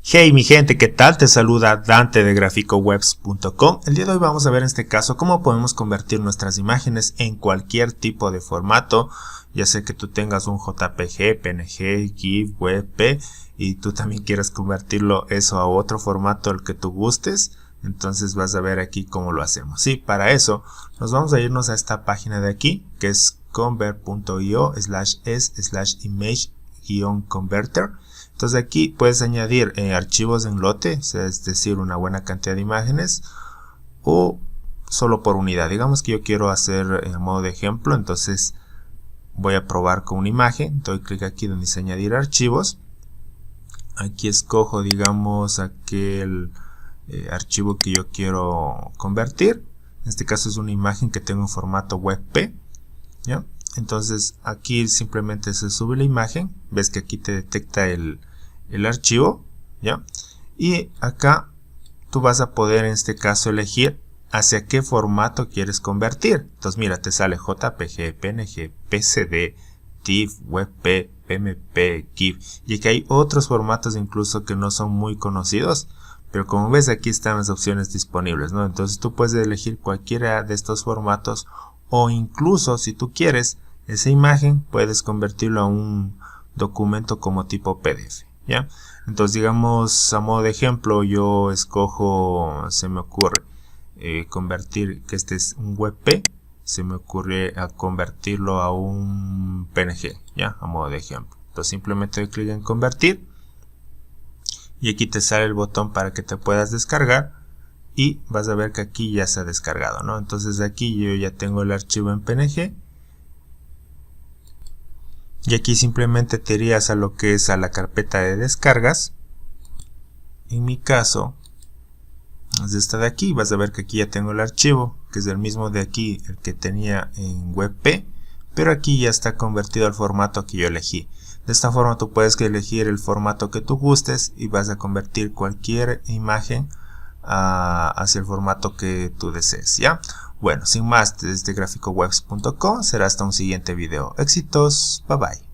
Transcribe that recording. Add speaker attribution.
Speaker 1: Hey mi gente, ¿qué tal? Te saluda Dante de GraficoWebs.com. El día de hoy vamos a ver en este caso cómo podemos convertir nuestras imágenes en cualquier tipo de formato, ya sea que tú tengas un JPG, PNG, GIF, WebP y tú también quieras convertirlo eso a otro formato el que tú gustes. Entonces vas a ver aquí cómo lo hacemos. Sí, para eso nos vamos a irnos a esta página de aquí que es convert.io/s/image-converter. Entonces aquí puedes añadir archivos en lote, es decir, una buena cantidad de imágenes, o solo por unidad. Digamos que yo quiero hacer a modo de ejemplo, entonces voy a probar con una imagen. Doy clic aquí donde dice añadir archivos. Aquí escojo, digamos, aquel archivo que yo quiero convertir. En este caso es una imagen que tengo en formato WebP, ¿ya? Entonces aquí simplemente se sube la imagen, ves que aquí te detecta el archivo, ¿ya? Y acá tú vas a poder en este caso elegir hacia qué formato quieres convertir. Entonces mira, te sale JPG, PNG, PSD, TIFF, WebP, PMP, GIF, y aquí hay otros formatos incluso que no son muy conocidos, pero como ves aquí están las opciones disponibles, ¿no? Entonces tú puedes elegir cualquiera de estos formatos, o incluso si tú quieres esa imagen puedes convertirlo a un documento como tipo PDF, ¿ya? Entonces digamos a modo de ejemplo yo escojo, se me ocurre convertir que este es un WebP, se me ocurre a convertirlo a un PNG, ¿ya? A modo de ejemplo. Entonces simplemente doy clic en convertir y aquí te sale el botón para que te puedas descargar y vas a ver que aquí ya se ha descargado, ¿no? Entonces aquí yo ya tengo el archivo en PNG y aquí simplemente te irías a lo que es a la carpeta de descargas. En mi caso es esta de aquí. Vas a ver que aquí ya tengo el archivo que es el mismo de aquí, el que tenía en WebP, pero aquí ya está convertido al formato que yo elegí. De esta forma tú puedes elegir el formato que tú gustes y vas a convertir cualquier imagen hacia el formato que tú desees, ¿ya? Bueno, sin más, desde GraficoWebs.com será hasta un siguiente video. Éxitos, bye bye.